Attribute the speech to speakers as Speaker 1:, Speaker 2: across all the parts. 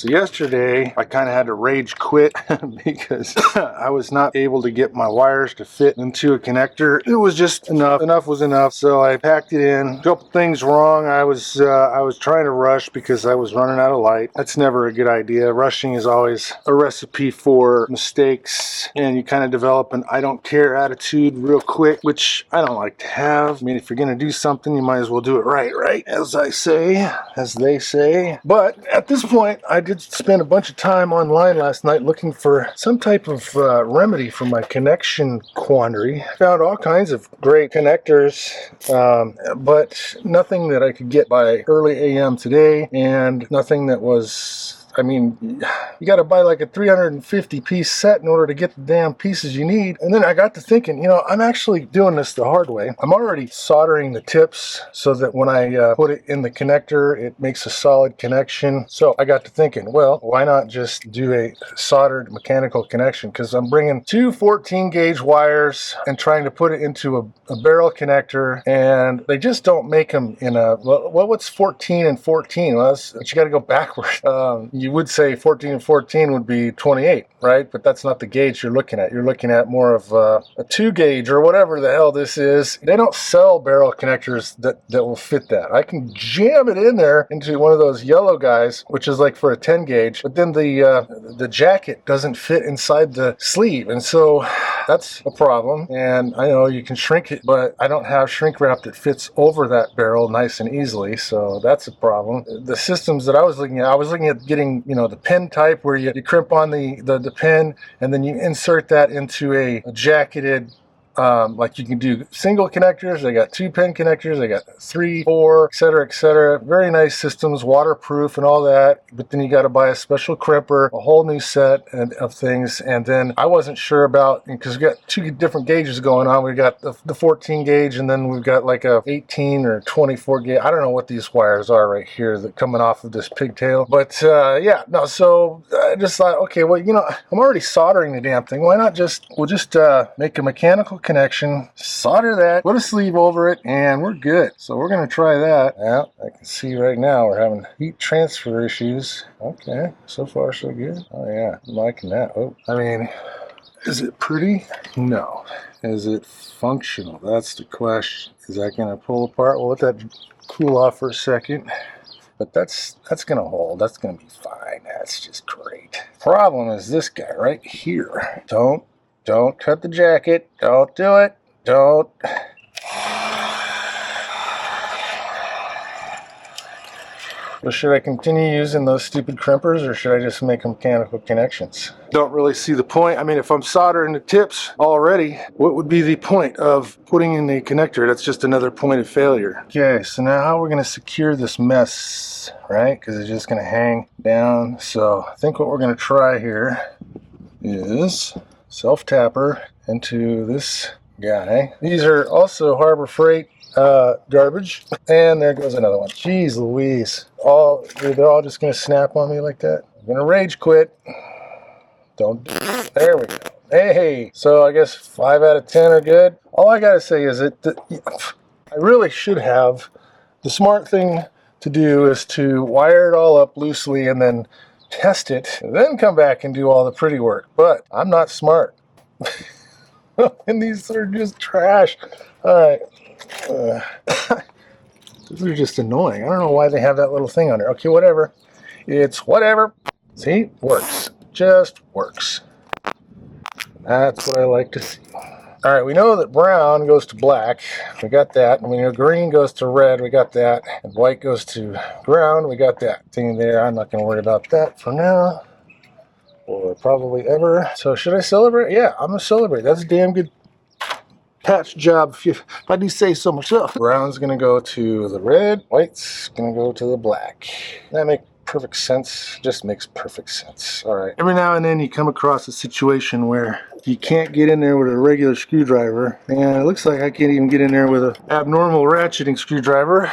Speaker 1: So yesterday I kind of had to rage quit because I was not able to get my wires to fit into a connector. It was just enough was enough. So I packed it in. A couple things wrong. I was trying to rush because I was running out of light. That's never a good idea. Rushing is always a recipe for mistakes, and you kind of develop an I don't care attitude real quick, which I don't like to have. I mean, if you're gonna do something, you might as well do it right, as I say, as they say. But at this point, I did spend a bunch of time online last night looking for some type of remedy for my connection quandary. Found all kinds of great connectors, but nothing that I could get by early AM today, and nothing that was, I mean, you got to buy like a 350 piece set in order to get the damn pieces you need. And then I got to thinking, you know, I'm actually doing this the hard way. I'm already soldering the tips so that when I put it in the connector, it makes a solid connection. So I got to thinking, well, why not just do a soldered mechanical connection? Because I'm bringing two 14 gauge wires and trying to put it into a barrel connector, and they just don't make them in a, well, what's 14 and 14? Well, but you got to go backward. You would say 14 and 14 would be 28, right? But that's not the gauge you're looking at. You're looking at more of a 2 gauge or whatever the hell this is. They don't sell barrel connectors that will fit that. I can jam it in there into one of those yellow guys, which is like for a 10 gauge, but then the jacket doesn't fit inside the sleeve, and so that's a problem. And I know you can shrink it, but I don't have shrink wrap that fits over that barrel nice and easily, so that's a problem. The systems that I was looking at getting, you know, the pin type where you crimp on the pin and then you insert that into a jacketed, like you can do single connectors. They got 2 pin connectors, they got 3, 4, etc. Very nice systems, waterproof and all that. But then you got to buy a special crimper, a whole new set of things. And then I wasn't sure about, because we got 2 different gauges going on. We got the 14 gauge, and then we've got like a 18 or 24 gauge. I don't know what these wires are right here that coming off of this pigtail. But yeah, no. So I just thought, okay, well, you know, I'm already soldering the damn thing. Why not we'll just make a mechanical connection, solder that, put a sleeve over it, and we're good. So we're going to try that. Yeah, I can see right now we're having heat transfer issues. Okay, so far so good. Oh yeah, I'm liking that. Oh, I mean, is it pretty? No. Is it functional? That's the question. Is that going to pull apart? We'll let that cool off for a second. But that's going to hold. That's going to be fine. That's just great. Problem is this guy right here. Don't cut the jacket. Don't do it. Don't. Well, should I continue using those stupid crimpers, or should I just make mechanical connections? Don't really see the point. I mean, if I'm soldering the tips already, what would be the point of putting in the connector? That's just another point of failure. Okay, so now how we're going to secure this mess, right? Because it's just going to hang down. So I think what we're going to try here is self-tapper into this guy. These are also Harbor Freight garbage, and there goes another one. Jeez Louise, they're all just gonna snap on me like that. I'm gonna rage quit. There we go. Hey, so I guess 5 out of 10 are good. All I gotta say is that I really should have, the smart thing to do is to wire it all up loosely and then test it, and then come back and do all the pretty work. But I'm not smart. And these are just trash. All right. These are just annoying. I don't know why they have that little thing on there. Okay, whatever. It's whatever. See? Works. Just works. That's what I like to see. All right, we know that brown goes to black. We got that. And we know green goes to red. We got that. And white goes to brown. We got that thing there. I'm not going to worry about that for now. Or probably ever. So should I celebrate? Yeah, I'm going to celebrate. That's a damn good patch job, if I do say so myself. Brown's going to go to the red. White's going to go to the black. That makes perfect sense. Just makes perfect sense. All right. Every now and then you come across a situation where you can't get in there with a regular screwdriver, and it looks like I can't even get in there with an abnormal ratcheting screwdriver.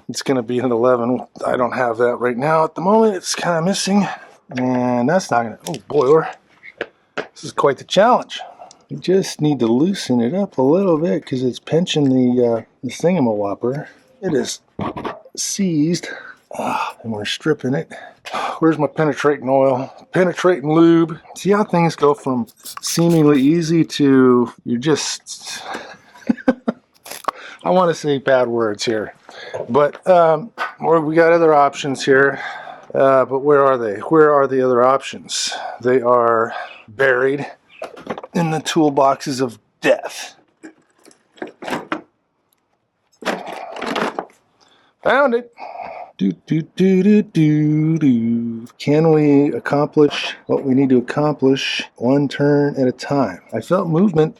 Speaker 1: It's going to be an 11. I don't have that right now at the moment. It's kind of missing, and that's not going to, oh boy, this is quite the challenge. You just need to loosen it up a little bit because it's pinching the thingamawhopper. It is seized. And we're stripping it. Where's my penetrating oil? Penetrating lube. See how things go from seemingly easy to you're just... I want to say bad words here. But we got other options here. But where are they? Where are the other options? They are buried in the toolboxes of death. Found it. Can we accomplish what we need to accomplish one turn at a time? I felt movement.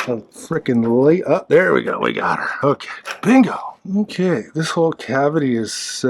Speaker 1: A freaking late up. There we go. We got her. Okay. Bingo. Okay. This whole cavity is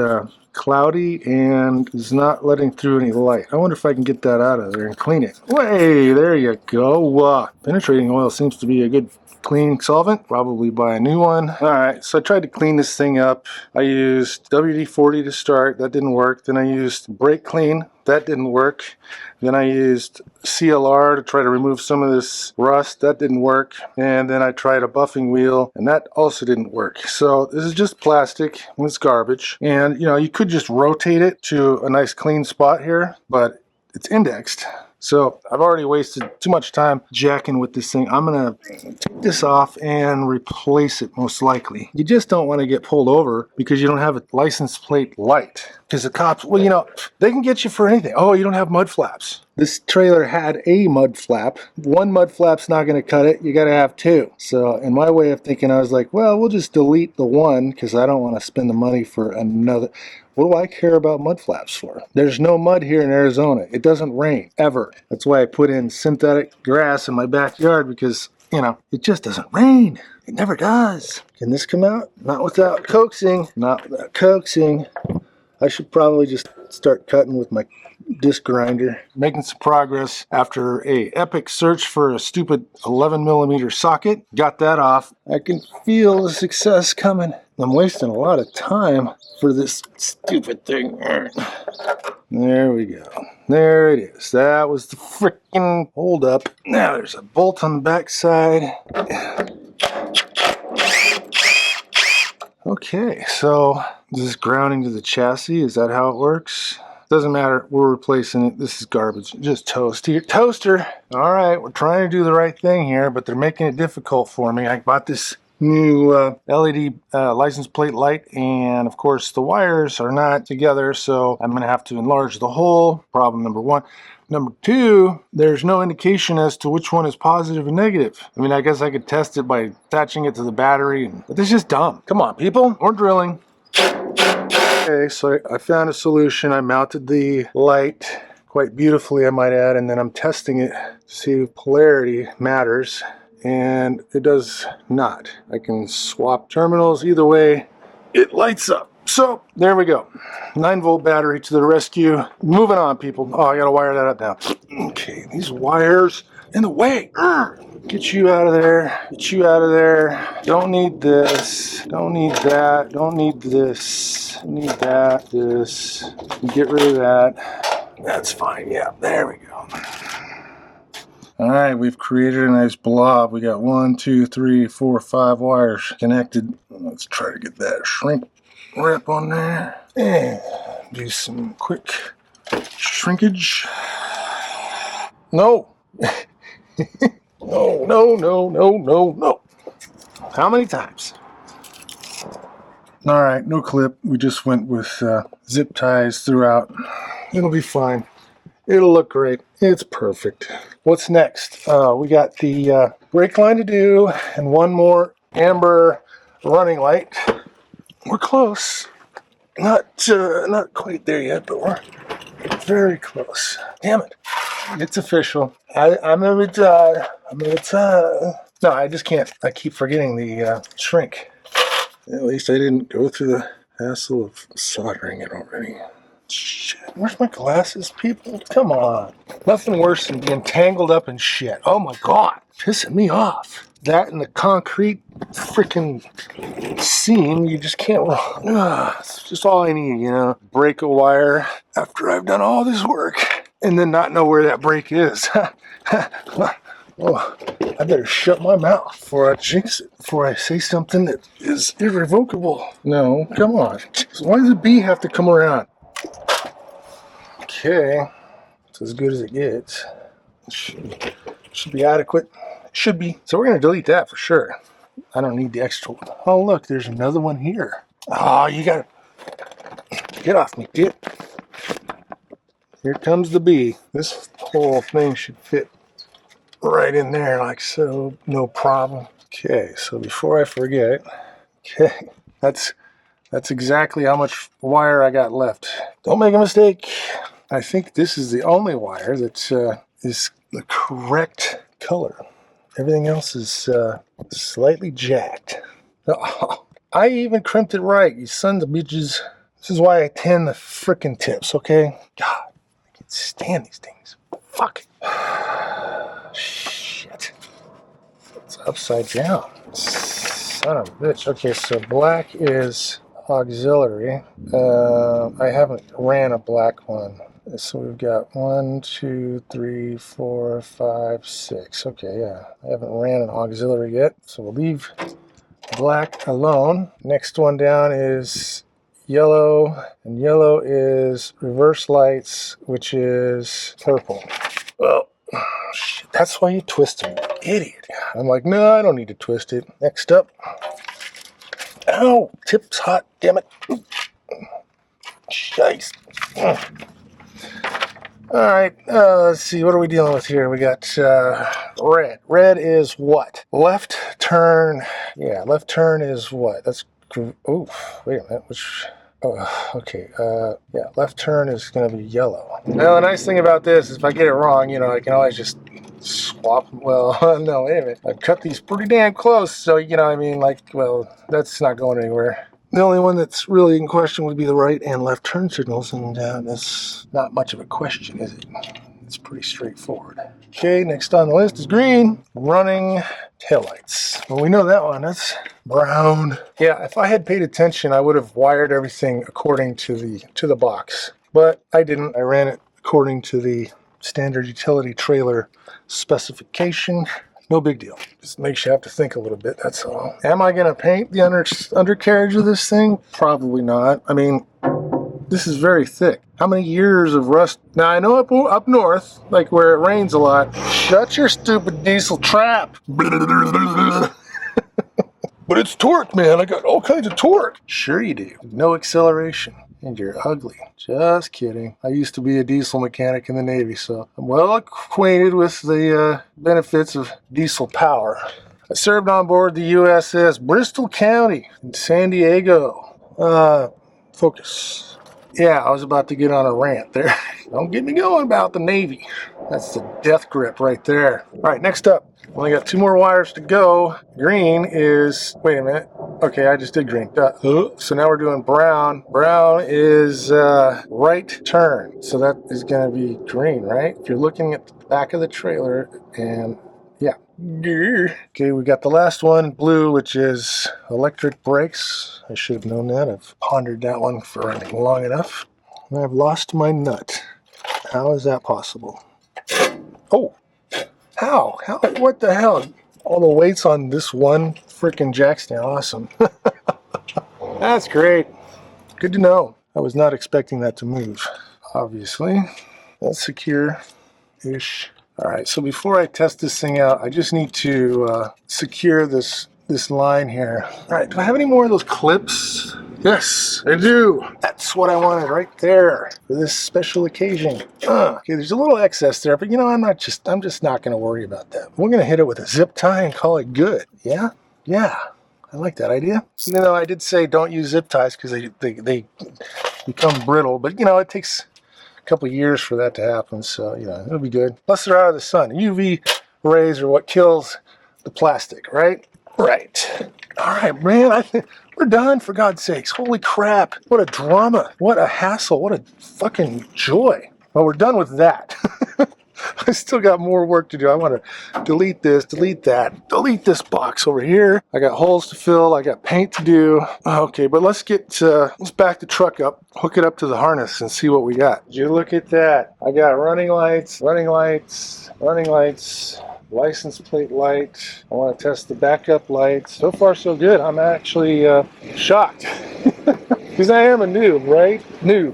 Speaker 1: cloudy and is not letting through any light. I wonder if I can get that out of there and clean it. Way, there you go. Penetrating oil seems to be a good cleaning solvent. Probably buy a new one. Alright, so I tried to clean this thing up. I used WD-40 to start. That didn't work. Then I used brake clean. That didn't work. Then I used CLR to try to remove some of this rust. That didn't work. And then I tried a buffing wheel, and that also didn't work. So this is just plastic. It's garbage. And, you know, you could just rotate it to a nice clean spot here, but it's indexed. So I've already wasted too much time jacking with this thing. I'm going to take this off and replace it most likely. You just don't want to get pulled over because you don't have a license plate light. Because the cops, well, you know, they can get you for anything. Oh, you don't have mud flaps. This trailer had a mud flap. One mud flap's not going to cut it. You got to have two. So in my way of thinking, I was like, well, we'll just delete the one because I don't want to spend the money for another. What do I care about mud flaps for? There's no mud here in Arizona. It doesn't rain, ever. That's why I put in synthetic grass in my backyard because, you know, it just doesn't rain. It never does. Can this come out? Not without coaxing. Not without coaxing. I should probably just start cutting with my disc grinder. Making some progress after a epic search for a stupid 11mm socket. Got that off. I can feel the success coming. I'm wasting a lot of time for this stupid thing. There we go. There it is. That was the freaking hold up. Now there's a bolt on the back side. Okay, so this is grounding to the chassis. Is that how it works? Doesn't matter. We're replacing it. This is garbage. Just toast here. Toaster. All right, we're trying to do the right thing here, but they're making it difficult for me. I bought this new LED license plate light, and of course the wires are not together, so I'm going to have to enlarge the hole. Problem number one. Number two, there's no indication as to which one is positive and negative. I mean, I guess I could test it by attaching it to the battery, but this is just dumb. Come on, people. We're drilling. Okay, so I found a solution. I mounted the light quite beautifully, I might add, and then I'm testing it to see if polarity matters, and it does not. I can swap terminals. Either way, it lights up. So, there we go. 9-volt battery to the rescue. Moving on, people. Oh, I gotta wire that up now. Okay, these wires in the way. Get you out of there. Get you out of there. Don't need this. Don't need that. Don't need this. Don't need that. This. Get rid of that. That's fine. Yeah, there we go. Alright, we've created a nice blob. We got 1, 2, 3, 4, 5 wires connected. Let's try to get that shrink wrap on there and do some quick shrinkage. No. No. How many times? Alright, no clip. We just went with zip ties throughout. It'll be fine. It'll look great. It's perfect. What's next? We got the brake line to do and one more amber running light. We're close. Not quite there yet, but we're very close. Damn it. It's official. I'm gonna retire. No, I just can't. I keep forgetting the shrink. At least I didn't go through the hassle of soldering it already. Shit. Where's my glasses, people? Come on. Nothing worse than being tangled up in shit. Oh my God. Pissing me off. That and the concrete freaking seam, you just can't. It's just all I need, you know. Break a wire after I've done all this work and then not know where that break is. Oh, I better shut my mouth before I jinx it, before I say something that is irrevocable. No, come on. Why does the bee have to come around? Okay, it's as good as it gets. Should be adequate. Should be. So we're going to delete that for sure. I don't need the extra one. Oh, look, there's another one here. Oh, you got to get off me, dude. Here comes the bee. This whole thing should fit right in there like so, no problem. Okay, so before I forget, okay, that's exactly how much wire I got left. Don't make a mistake. I think this is the only wire that is the correct color. Everything else is slightly jacked. Oh, I even crimped it right, you sons of bitches. This is why I tan the frickin' tips, okay? God, I can't stand these things. Fuck. Shit. It's upside down. Son of a bitch. Okay, so black is auxiliary. I haven't ran a black one. So we've got 1, 2, 3, 4, 5, 6. Okay, yeah. I haven't ran an auxiliary yet, so we'll leave black alone. Next one down is yellow, and yellow is reverse lights, which is purple. Well, shit, that's why you twist them, idiot. I'm like, no, I don't need to twist it. Next up. Ow, tip's hot, damn it. Shice. Alright, let's see, what are we dealing with here? We got red. Red is what? Left turn. Yeah, left turn is what? That's, oof, wait a minute, which, oh, okay, yeah, left turn is going to be yellow. Now, the nice thing about this is if I get it wrong, you know, I can always just swap, well, no, wait a minute. I've cut these pretty damn close, so, you know, I mean, like, well, that's not going anywhere. The only one that's really in question would be the right and left turn signals, and that's not much of a question, is it? It's pretty straightforward. Okay, next on the list is green. Running taillights. Well, we know that one. That's brown. Yeah, if I had paid attention, I would have wired everything according to the box. But I didn't. I ran it according to the standard utility trailer specification. No big deal. Just makes you have to think a little bit, that's all. Am I going to paint the undercarriage of this thing? Probably not. I mean, this is very thick. How many years of rust? Now, I know up north, like where it rains a lot, shut your stupid diesel trap. But it's torque, man. I got all kinds of torque. Sure you do. No acceleration. And you're ugly. Just kidding. I used to be a diesel mechanic in the Navy, so I'm well acquainted with the benefits of diesel power. I served on board the USS Bristol County in San Diego. Focus. Yeah, I was about to get on a rant there. Don't get me going about the Navy. That's the death grip right there. All right, next up. Only got 2 more wires to go. Green is, wait a minute. Okay, I just did green. So now we're doing brown. Brown is right turn. So that is going to be green, right? If you're looking at the back of the trailer, and yeah. Okay, we got the last one, blue, which is electric brakes. I should have known that. I've pondered that one for running long enough. And I've lost my nut. How is that possible? Oh! How? What the hell? All the weight's on this one freaking jack stand. Awesome. That's great. Good to know. I was not expecting that to move, obviously. That's secure-ish. All right, so before I test this thing out, I just need to secure this line here. All right, do I have any more of those clips? Yes, I do. That's what I wanted right there for this special occasion. Okay, there's a little excess there, but you know, I'm just not going to worry about that. We're going to hit it with a zip tie and call it good. Yeah, I like that idea. You know, I did say don't use zip ties because they become brittle, but you know, it takes a couple of years for that to happen, so you know, it'll be good. Plus, they're out of the sun. UV rays are what kills the plastic, right? Right. All right, man. We're done, for God's sakes. Holy crap. What a drama. What a hassle. What a fucking joy. Well, we're done with that. I still got more work to do. I want to delete this, delete that, delete this box over here. I got holes to fill. I got paint to do. Okay, but let's back the truck up, hook it up to the harness, and see what we got. Did you look at that? I got running lights, running lights, running lights. license plate light. I want to test the backup lights. So far so good. I'm actually shocked. Because I am a noob, right? Noob.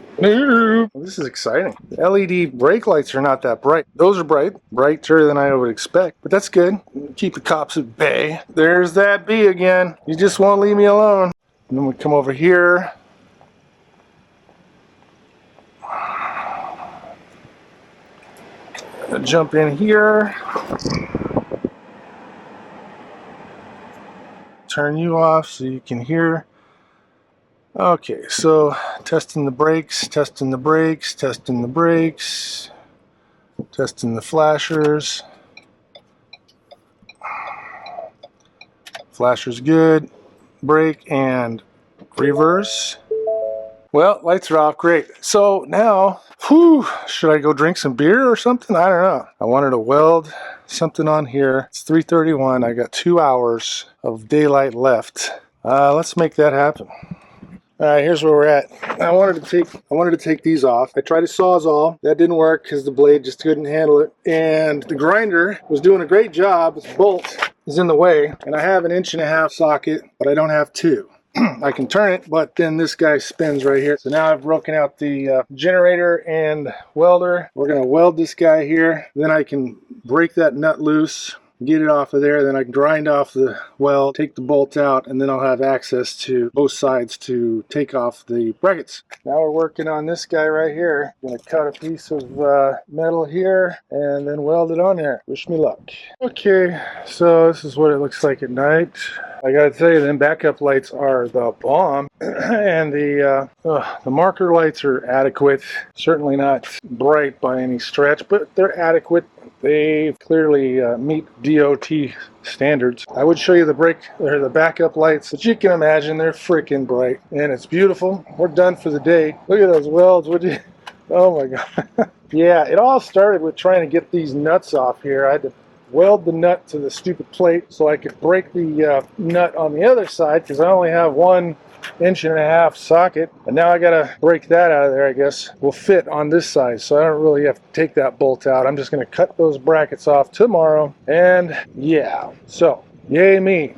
Speaker 1: Well, this is exciting. The LED brake lights are not that bright. Those are brighter than I would expect, but that's good. Keep the cops at bay. There's that bee again. You just won't leave me alone. And then we come over here. Jump in here. Turn you off so you can hear. Okay, so testing the brakes, testing the brakes, testing the brakes, testing the flashers. Flashers good. Brake and reverse. Well, lights are off, great. So now, should I go drink some beer or something? I don't know. I wanted to weld something on here. It's 3:31. I got 2 hours of daylight left. Let's make that happen. All right, here's where we're at. I wanted to take these off. I tried a Sawzall. That didn't work because the blade just couldn't handle it. And the grinder was doing a great job. This bolt is in the way, and I have an 1.5-inch socket, but I don't have 2. I can turn it, but then this guy spins right here. So now I've broken out the generator and welder. We're gonna weld this guy here. Then I can break that nut loose, get it off of there. Then I can grind off the weld, take the bolt out, and then I'll have access to both sides to take off the brackets. Now we're working on this guy right here. I'm gonna cut a piece of metal here and then weld it on there. Wish me luck. Okay, so this is what it looks like at night. I gotta tell you, them backup lights are the bomb, and the marker lights are adequate. Certainly not bright by any stretch, but they're adequate. They clearly meet DOT standards. I would show you the backup lights, but you can imagine they're freaking bright, and it's beautiful. We're done for the day. Look at those welds, would you? Oh my God. Yeah, it all started with trying to get these nuts off here. I had to weld the nut to the stupid plate so I could break the nut on the other side because I only have 1.5-inch socket, and now I gotta break that out of there. I guess will fit on this side, so I don't really have to take that bolt out. I'm just gonna cut those brackets off tomorrow, and yeah, so yay me.